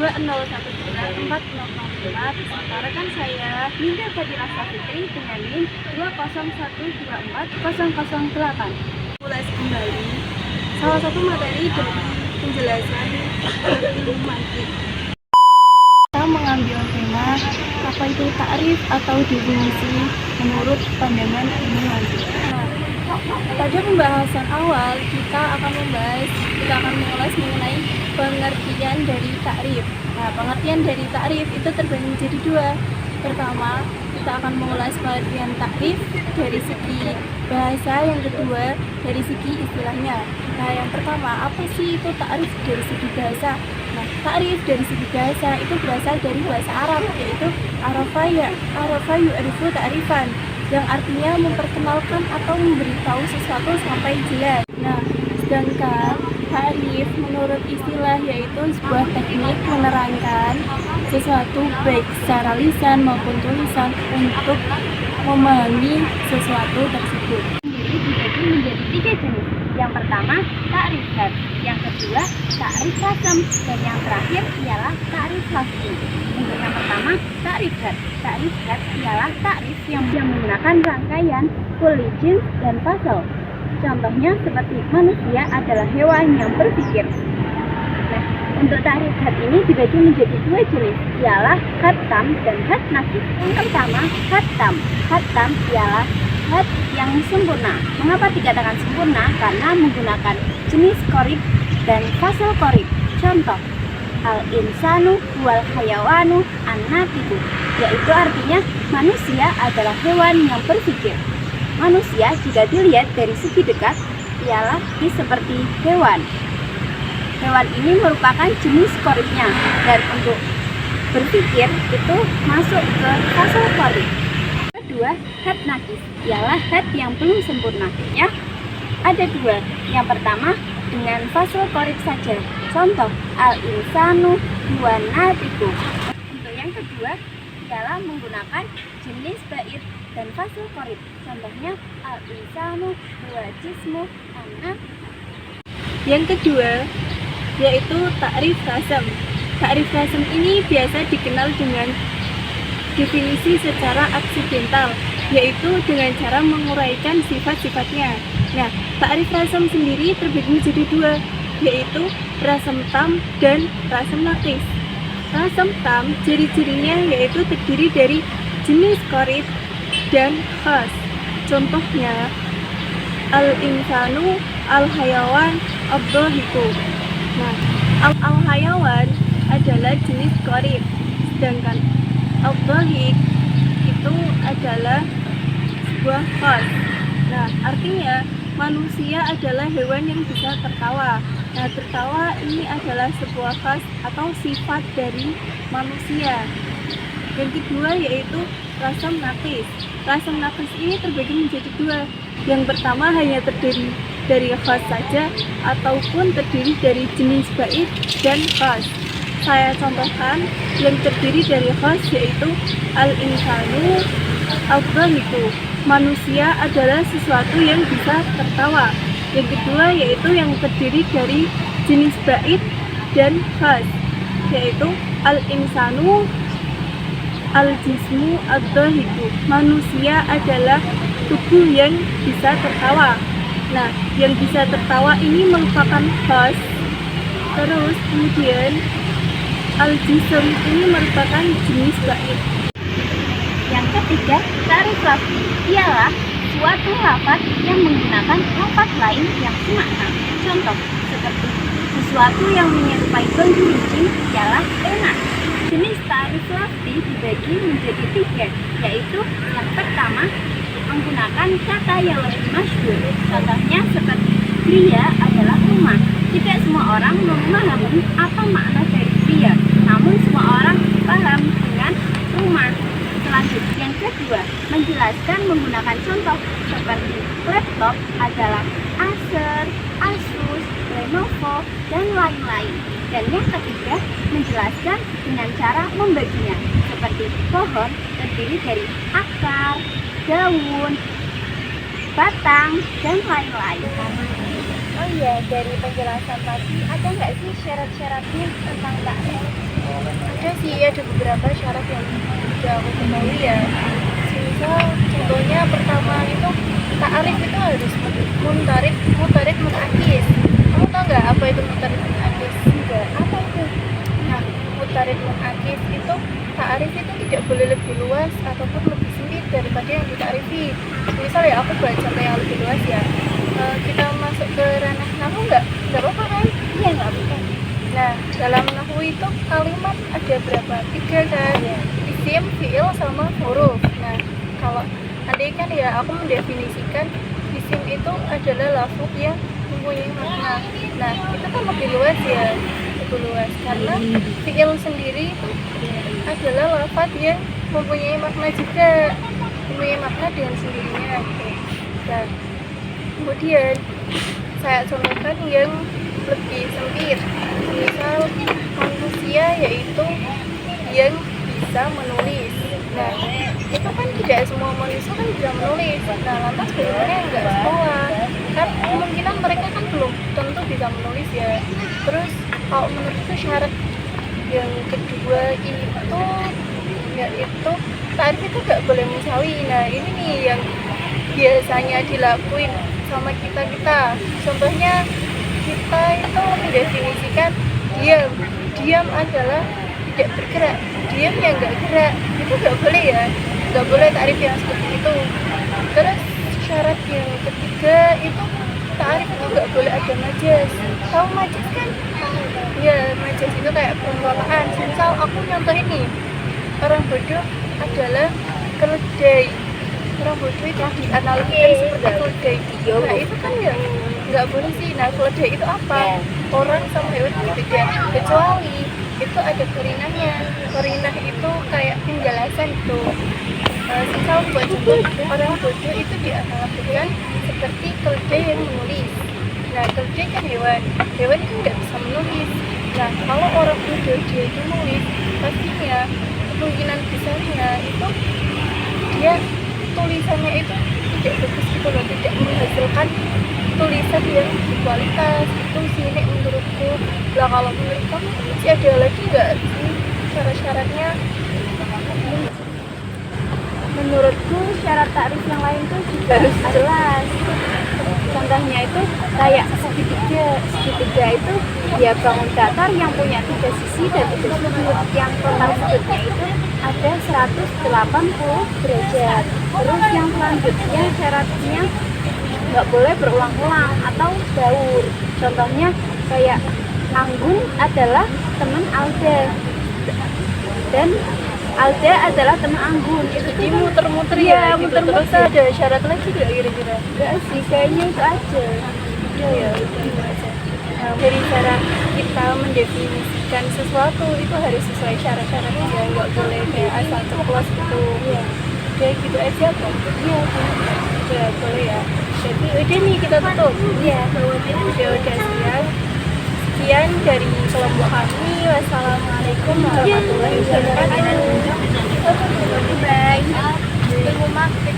2013405. Rekan saya Ninda Fadila Safitri dengan NIM 201240008. Mulai kembali salah satu materi dari penjelasan ilmu mantik. Kita mengambil tema apa itu takrif atau definisi menurut pandangan ilmu mantik. Pada pembahasan awal kita akan mengulas mengenai pengertian dari takrif. Nah, pengertian dari takrif itu terbagi menjadi dua. Pertama, kita akan mengulas pengertian takrif dari segi bahasa, yang kedua dari segi istilahnya. Nah, yang pertama, apa sih itu takrif dari segi bahasa? Nah, takrif dari segi bahasa itu berasal dari bahasa Arab, yaitu arafa yu'rifu ta'rifan, yang artinya memperkenalkan atau memberitahu sesuatu sampai jelas. Nah, sedangkan takrif menurut istilah yaitu sebuah teknik menerangkan sesuatu baik secara lisan maupun tulisan untuk memahami sesuatu tersebut. Sendiri dibagi menjadi 3 jenis. Yang pertama, takrif had, yang kedua, takrif rasam, dan yang terakhir ialah takrif lafzi. Untuk yang pertama, takrif had. Takrif had ialah takrif yang menggunakan rangkaian kulli, jins, dan fasal. Contohnya seperti manusia adalah hewan yang berpikir. Nah, untuk takrif had ini dibagi menjadi 2 jenis, ialah had tam dan had nakis. Yang pertama, had tam. Had tam ialah had yang sempurna. Mengapa dikatakan sempurna? Karena menggunakan jenis korib dan fasal korib. Contoh, al-insanu wal hayawanu an-natiqu, yaitu artinya manusia adalah hewan yang berpikir. Manusia jika dilihat dari segi dekat ialah seperti hewan. Hewan ini merupakan jenis koribnya, dan untuk berpikir itu masuk ke fasal korib. Kedua, had nakis ialah had yang belum sempurna. Ya, ada 2. Yang pertama dengan fasal korib saja. Contoh, al-insanu wa natiqu. Untuk yang kedua ialah menggunakan jenis bait dan fasal korib. Contohnya, al-insanu wa jismu anak. Yang kedua yaitu takrif rasam. Takrif rasam ini biasa dikenal dengan definisi secara aksidental, yaitu dengan cara menguraikan sifat-sifatnya. Nah, takrif rasam sendiri terbagi menjadi 2, yaitu rasam tam dan rasam nakis. Rasam tam ciri-cirinya yaitu terdiri dari jenis korib dan khas. Contohnya, al-insanu, al-hayawan, ad-dhahiku. Nah, al-hayawan adalah jenis korib, sedangkan al-dhahik itu adalah sebuah khas. Nah, artinya manusia adalah hewan yang bisa tertawa. Nah, tertawa ini adalah sebuah khas atau sifat dari manusia. Yang kedua yaitu rasam nakis. Rasam nakis ini terbagi menjadi 2. Yang pertama hanya terdiri dari khas saja ataupun terdiri dari jenis bait dan khas. Saya contohkan yang terdiri dari khas yaitu al-insanu ad-dhahiku. Manusia adalah sesuatu yang bisa tertawa. Yang kedua yaitu yang terdiri dari jenis bait dan khas, yaitu al-insanu al-jismu ad-dhahiku. Manusia adalah tubuh yang bisa tertawa. Nah, yang bisa tertawa ini merupakan khas. Terus kemudian al-jism ini merupakan jenis bait. Yang ketiga, takrif lafzi ialah suatu lafaz yang menggunakan lafaz lain yang semakna. Contoh, seperti sesuatu yang menyerupai penggurujing ialah enak. Jenis takrif lafzi dibagi menjadi 3, yaitu yang pertama menggunakan kata yang lebih masyhur. Contohnya seperti pria adalah rumah. Tidak semua orang memahami apa makna dari pria, namun semua orang paham dengan rumah. Selanjutnya, yang kedua, menjelaskan menggunakan contoh seperti laptop adalah Acer, Asus, Lenovo, dan lain-lain. Dan yang ketiga, menjelaskan dengan cara membaginya, seperti pohon terdiri dari akar, daun, batang, dan lain-lain. Oh iya, dari penjelasan tadi ada nggak sih syarat-syaratnya tentang takrif? Ada sih, ada beberapa syarat yang sudah aku ketahui ya. Misal contohnya pertama itu ta'arif itu harus mutarid mutakis. Kamu tahu nggak apa itu mutarid mutakis? Enggak. Apa itu? Nah, mutarid mutakis itu ta'arif itu tidak boleh lebih luas ataupun lebih sempit daripada yang dita'arifi. Misal ya aku baca contoh yang lebih luas ya. Kita masuk ke ranah nahwu nggak apa-apa kan? Iya, nggak apa-apa. Nah, dalam nahwu itu kalimat ada berapa? 3 kan? Isim, fi'il, sama huruf. Nah, kalau andai kan ya aku mendefinisikan isim itu adalah lafaz yang mempunyai makna. Nah, itu kan lebih luas ya, lebih luas karena fi'il sendiri itu adalah lafaz yang mempunyai makna juga, mempunyai makna dengan sendirinya. Nah, kemudian saya contohkan yang lebih sempit, misal manusia yaitu yang bisa menulis. Nah, itu kan tidak semua manusia kan bisa menulis. Nah, lantas bagaimana yang nggak sekolah? Kan kemungkinan mereka kan belum tentu bisa menulis ya. Terus kalau menurutku syarat yang kedua itu yaitu tarif itu nggak boleh musawi. Nah, ini nih yang biasanya dilakuin sama kita. Contohnya kita itu mendefinisikan diam adalah tidak bergerak, diam yang nggak gerak, itu nggak boleh ya, nggak boleh tarif yang seperti itu. Terus syarat yang ketiga itu tarif itu nggak boleh ada majas. Tahu majas kan? Ya, majas itu kayak perumpamaan. Misal aku nyontoh ini, orang bodoh adalah keledai. Orang bodoh itu dianalogikan seperti keledai. Nah, itu kan ya nggak boleh sih. Nah, keledai itu apa? Orang sama hewan itu beda, kecuali itu ada korinahnya. Korinah itu kayak penjelasan itu. Misal buat contoh, orang bodoh itu dianalogikan seperti keledai yang menulis. Nah, keledai kan hewan itu nggak bisa menulis. Nah, kalau orang bodoh dia itu menulis, pastinya kemungkinan besarnya itu dia tulisannya itu tidak bagus gitu loh, tidak menghasilkan tulisan yang berkualitas. Itu sih nek menurutku. Lah kalau menurut kamu masih ada lagi nggak sih syarat-syaratnya? Menurutku syarat takrif yang lain tuh juga harus jelas. Contohnya itu kayak segitiga itu ya bangun datar yang punya 3 sisi dan 3 sudut. Yang total sudutnya itu ada 180 derajat. Terus yang selanjutnya syaratnya nggak boleh berulang-ulang atau baur. Contohnya kayak Anggun adalah teman Alda dan Alda adalah teman Anggun. Itu Jadi muter-muter ya, gitu. muter-muter. Terus ada syarat lagi nggak kira-kira? Enggak sih, kayaknya itu aja. Udah ya, udah aja. Nah, dari cara kita mendefinisikan sesuatu itu harus sesuai syarat-syaratnya ya, nggak boleh kayak asal ceplos gitu. Iya. Kayak gitu aja kok. Iya. Udah boleh ya. Jadi udah nih kita tutup. Iya. Udah sekian dari kelompok kami. Wassalamualaikum warahmatullahi wabarakatuh. Bye. Tunggu maghrib.